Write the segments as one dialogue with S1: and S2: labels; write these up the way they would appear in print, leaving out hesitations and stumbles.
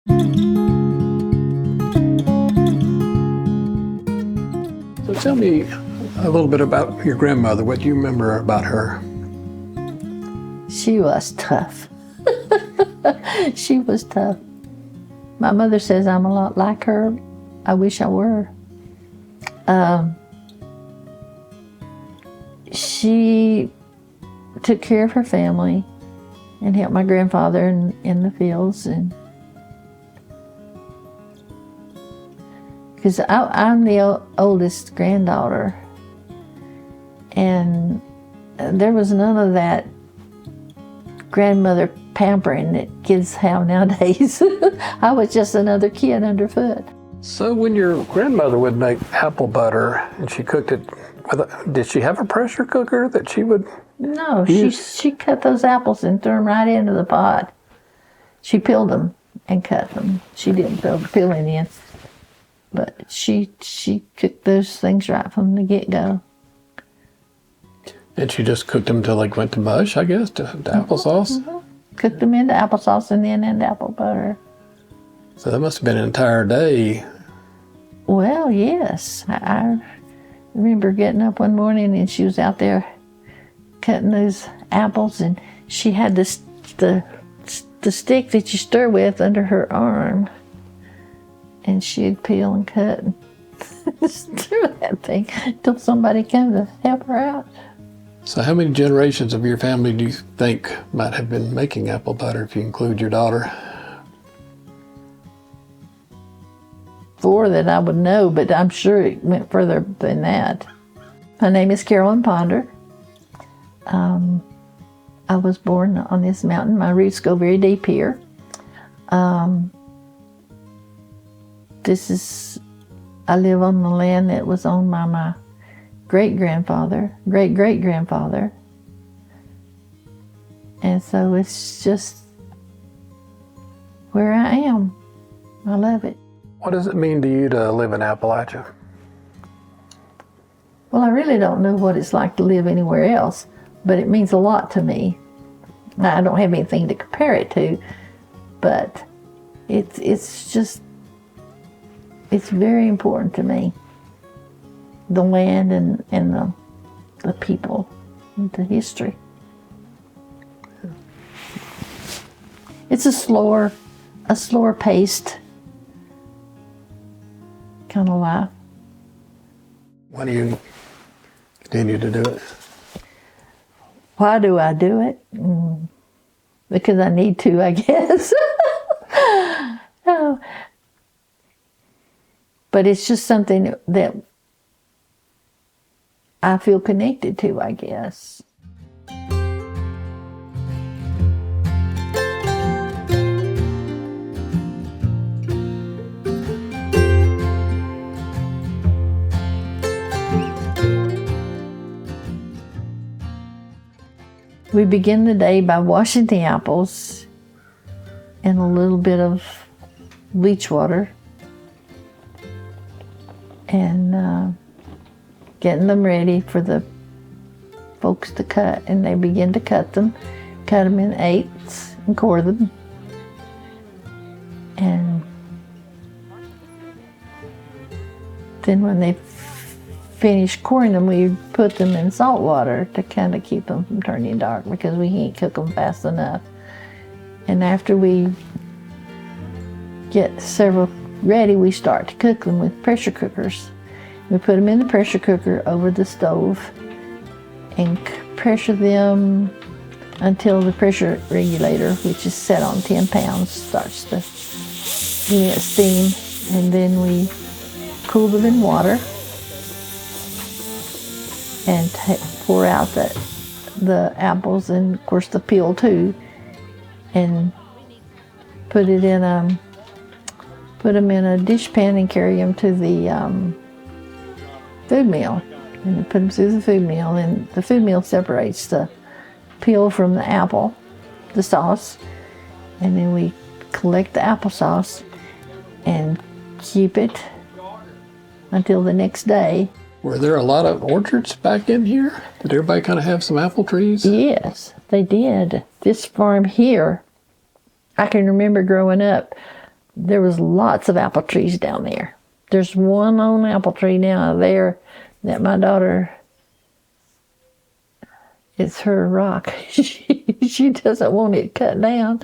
S1: So tell me a little bit about your grandmother. What do you remember about her?
S2: She was tough. She was tough. My mother says I'm a lot like her. I wish I were. She took care of her family and helped my grandfather in the fields. And because I'm the oldest granddaughter, and there was none of that grandmother pampering that kids have nowadays. I was just another kid underfoot.
S1: So when your grandmother would make apple butter and she cooked it, did she have a pressure cooker that she would
S2: No,
S1: use?
S2: she cut those apples and threw them right into the pot. She peeled them and cut them. She didn't peel the peeling in, but she cooked those things right from the get-go.
S1: And she just cooked them until they went to mush, I guess, to applesauce?
S2: Mm-hmm. Cooked them into applesauce and then into apple butter.
S1: So that must have been an entire day.
S2: Well, yes. I remember getting up one morning and she was out there cutting those apples, and she had the stick that you stir with under her arm, and she'd peel and cut and stir that thing until somebody came to help her out.
S1: So how many generations of your family do you think might have been making apple butter if you include your daughter?
S2: 4 that I would know, but I'm sure it went further than that. My name is Carolyn Ponder. I was born on this mountain. My roots go very deep here. I live on the land that was owned by my great-grandfather, great-great-grandfather. And so it's just where I am. I love it.
S1: What does it mean to you to live in Appalachia?
S2: Well, I really don't know what it's like to live anywhere else, but it means a lot to me. Now, I don't have anything to compare it to, but it's very important to me. The land and the people and the history. It's a slower paced kind of life.
S1: Why do you continue to do it?
S2: Why do I do it? Because I need to, I guess. No. But it's just something that I feel connected to, I guess. We begin the day by washing the apples in a little bit of bleach water and getting them ready for the folks to cut. And they begin to cut them in eighths and core them. And then when they finish coring them, we put them in salt water to kind of keep them from turning dark, because we can't cook them fast enough. And after we get several ready, we start to cook them with pressure cookers. We put them in the pressure cooker over the stove and pressure them until the pressure regulator, which is set on 10 pounds, starts to emit steam. And then we cool them in water and pour out the apples, and of course the peel too, and put them in a dish pan and carry them to the food mill, and put them through the food mill. And the food mill separates the peel from the apple, the sauce, and then we collect the applesauce and keep it until the next day.
S1: Were there a lot of orchards back in here? Did everybody kind of have some apple trees?
S2: Yes, they did. This farm here, I can remember growing up, there was lots of apple trees down there. There's one lone apple tree now there that my daughter, it's her rock. She doesn't want it cut down,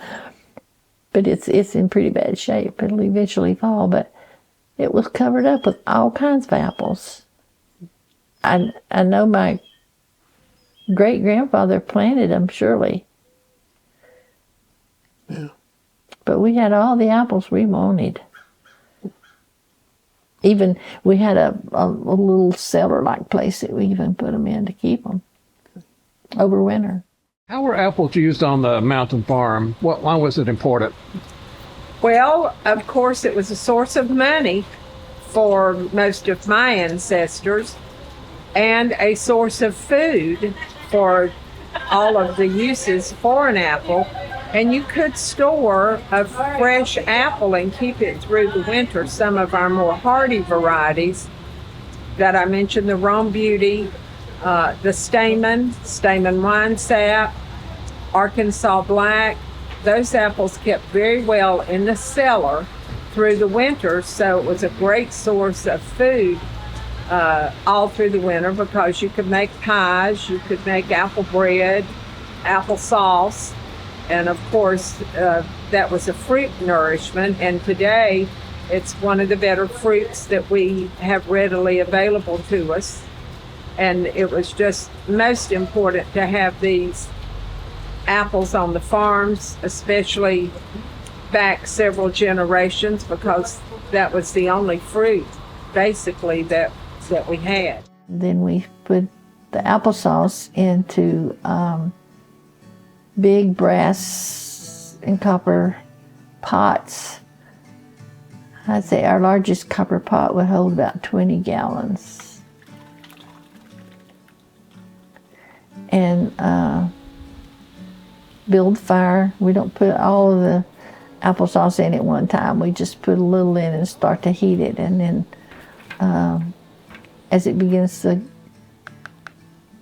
S2: but it's in pretty bad shape. It'll eventually fall, but it was covered up with all kinds of apples. I know my great-grandfather planted them, surely.
S1: Yeah.
S2: But we had all the apples we wanted. Even we had a little cellar-like place that we even put them in to keep them over winter.
S1: How were apples used on the mountain farm? Why was it important?
S3: Well, of course, it was a source of money for most of my ancestors and a source of food for all of the uses for an apple. And you could store a fresh apple and keep it through the winter. Some of our more hardy varieties that I mentioned, the Rome Beauty, the Stamen wine sap, Arkansas Black, those apples kept very well in the cellar through the winter, so it was a great source of food all through the winter, because you could make pies, you could make apple bread, apple sauce, and of course that was a fruit nourishment, and today it's one of the better fruits that we have readily available to us. And it was just most important to have these apples on the farms, especially back several generations, because that was the only fruit basically that we had.
S2: Then we put the applesauce into big brass and copper pots. I'd say our largest copper pot would hold about 20 gallons. And build fire. We don't put all of the applesauce in at one time. We just put a little in and start to heat it. And then as it begins to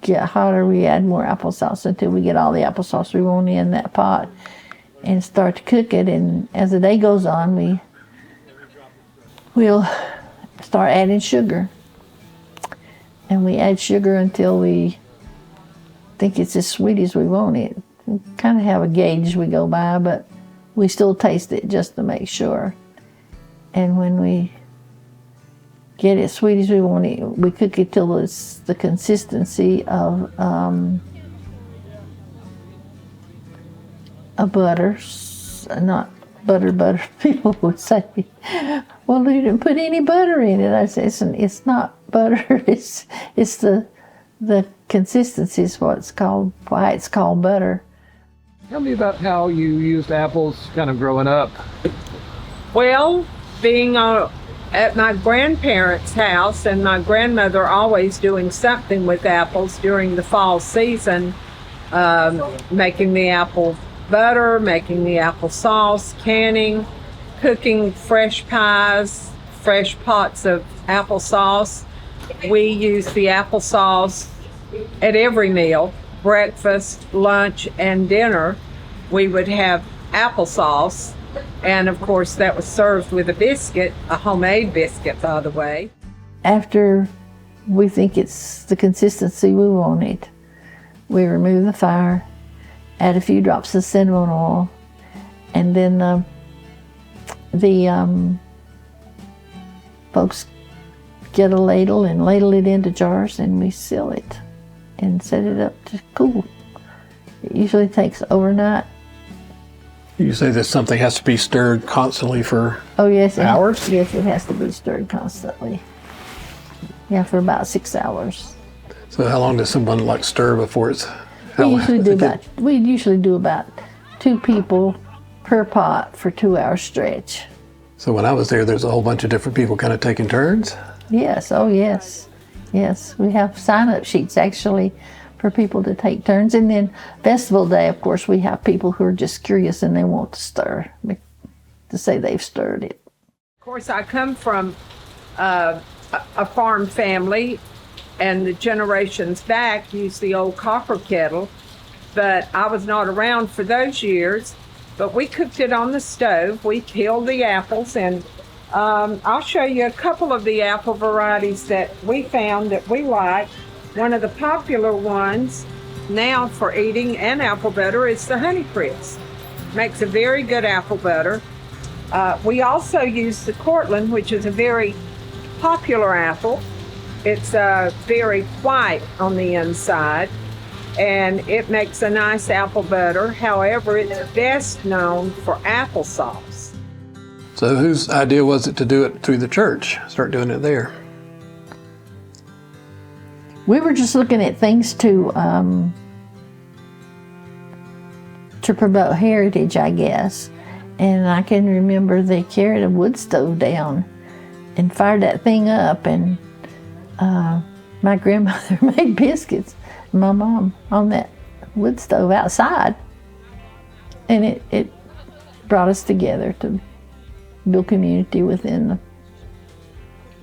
S2: get hotter, we add more applesauce until we get all the applesauce we want in that pot and start to cook it. And as the day goes on, we'll start adding sugar. And we add sugar until we think it's as sweet as we want it. We kind of have a gauge we go by, but we still taste it just to make sure. And when we get it sweet as we want it, we cook it till it's the consistency of a butter, not butter. People would say, well, you didn't put any butter in it. I say, it's not butter, it's the consistency is why it's called butter.
S1: Tell me about how you used apples kind of growing up.
S3: Well, being at my grandparents' house, and my grandmother always doing something with apples during the fall season, making the apple butter, making the apple sauce, canning, cooking fresh pies, fresh pots of applesauce. We use the applesauce at every meal, breakfast, lunch, and dinner. We would have applesauce, and of course that was served with a biscuit, a homemade biscuit, by the way.
S2: After we think it's the consistency we want it, we remove the fire, add a few drops of cinnamon oil, and then the folks get a ladle and ladle it into jars, and we seal it and set it up to cool. It usually takes overnight.
S1: You say that something has to be stirred constantly for
S2: yes,
S1: hours?
S2: Yes, it has to be stirred constantly. Yeah, for about 6 hours.
S1: So how long does someone stir before it's...
S2: We usually do about 2 people per pot for 2-hour stretch.
S1: So when I was there's a whole bunch of different people kind of taking turns?
S2: Yes, yes. We have sign-up sheets actually for people to take turns. And then festival day, of course, we have people who are just curious and they want to stir, to say they've stirred it.
S3: Of course, I come from a farm family, and the generations back used the old copper kettle, but I was not around for those years. but we cooked it on the stove. We peeled the apples, and I'll show you a couple of the apple varieties that we found that we like. One of the popular ones now for eating and apple butter is the Honey Crisp. Makes a very good apple butter. We also use the Cortland, which is a very popular apple. It's very white on the inside, and it makes a nice apple butter. However, it's best known for applesauce.
S1: So whose idea was it to do it through the church? Start doing it there.
S2: We were just looking at things to promote heritage, I guess. And I can remember they carried a wood stove down and fired that thing up, and my grandmother made biscuits, my mom, on that wood stove outside. And it brought us together to build community within the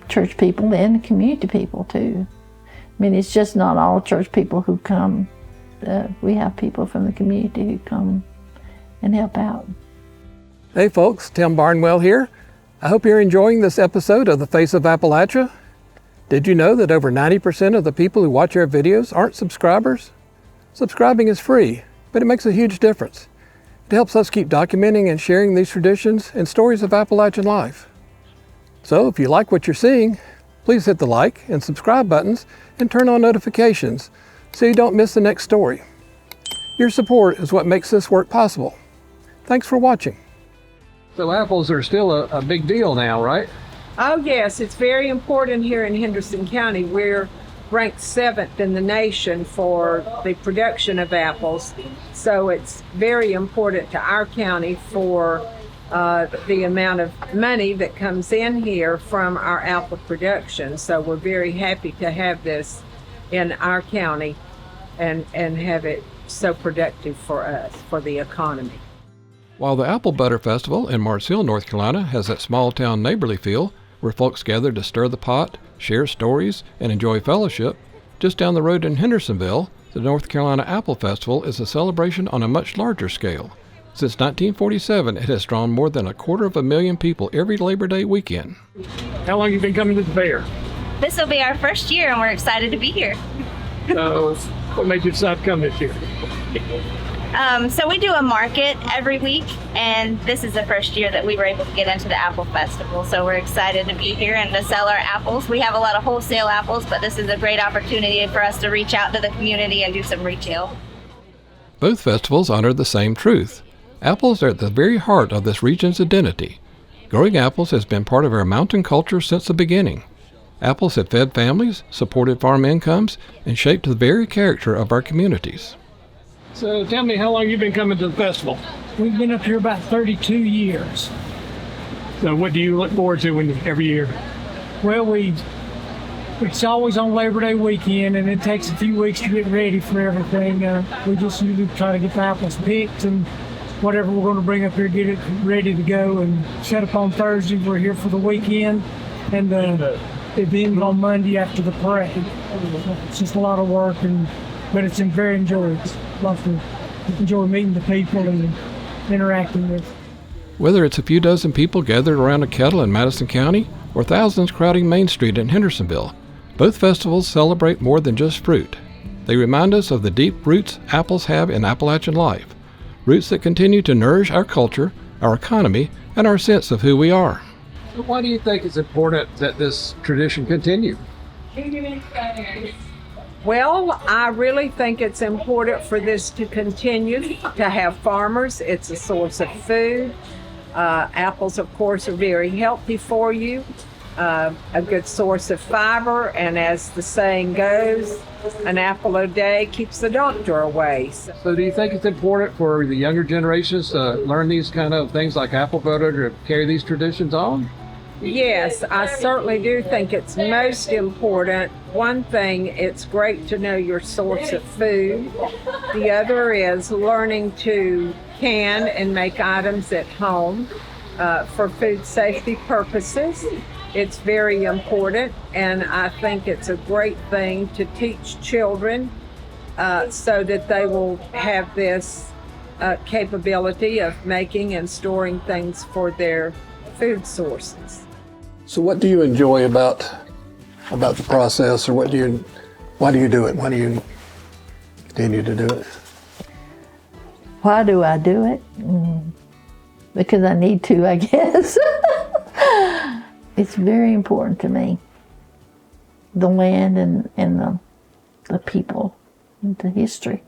S2: church people and the community people too. I mean, it's just not all church people who come. We have people from the community who come and help out.
S1: Hey folks, Tim Barnwell here. I hope you're enjoying this episode of the Face of Appalachia. Did you know that over 90% of the people who watch our videos aren't subscribers? Subscribing is free, but it makes a huge difference. It helps us keep documenting and sharing these traditions and stories of Appalachian life. So if you like what you're seeing, please hit the like and subscribe buttons and turn on notifications so you don't miss the next story. Your support is what makes this work possible. Thanks for watching. So apples are still a big deal now, right?
S3: Oh yes, it's very important here in Henderson County. We're ranked 7th in the nation for the production of apples. So it's very important to our county for the amount of money that comes in here from our apple production. So we're very happy to have this in our county and have it so productive for us, for the economy.
S1: While the Apple Butter Festival in Mars Hill, North Carolina has that small town neighborly feel where folks gather to stir the pot, share stories, and enjoy fellowship, just down the road in Hendersonville, the North Carolina Apple Festival is a celebration on a much larger scale. Since 1947, it has drawn more than 250,000 people every Labor Day weekend. How long have you been coming to the fair?
S4: This will be our first year, and we're excited to be here.
S1: So, what made you decide to come this year?
S4: So we do a market every week, and this is the first year that we were able to get into the Apple Festival. So we're excited to be here and to sell our apples. We have a lot of wholesale apples, but this is a great opportunity for us to reach out to the community and do some retail.
S1: Both festivals honor the same truth. Apples are at the very heart of this region's identity. Growing apples has been part of our mountain culture since the beginning. Apples have fed families, supported farm incomes, and shaped the very character of our communities. So tell me, how long you've been coming to the festival?
S5: We've been up here about 32 years.
S1: So what do you look forward to every year?
S5: Well, it's always on Labor Day weekend, and it takes a few weeks to get ready for everything. We just usually try to get the apples picked and whatever we're going to bring up here, get it ready to go and set up on Thursday. We're here for the weekend, and it ends on Monday after the parade. It's just a lot of work, but it's very enjoyable. Love to enjoy meeting the people and interacting with.
S1: Whether it's a few dozen people gathered around a kettle in Madison County or thousands crowding Main Street in Hendersonville, both festivals celebrate more than just fruit. They remind us of the deep roots apples have in Appalachian life, roots that continue to nourish our culture, our economy, and our sense of who we are. So why do you think it's important that this tradition continue?
S3: Well, I really think it's important for this to continue, to have farmers. It's a source of food. Apples, of course, are very healthy for you. A good source of fiber, and as the saying goes, an apple a day keeps the doctor away.
S1: So do you think it's important for the younger generations to learn these kind of things like apple butter to carry these traditions on?
S3: Yes, I certainly do think it's most important. One thing, it's great to know your source of food. The other is learning to can and make items at home for food safety purposes. It's very important, and I think it's a great thing to teach children so that they will have this capability of making and storing things for their food sources.
S1: So what do you enjoy about the process, or why do you do it? Why do you continue to do it?
S2: Why do I do it? Because I need to, I guess. It's very important to me. The land and the people, and the history.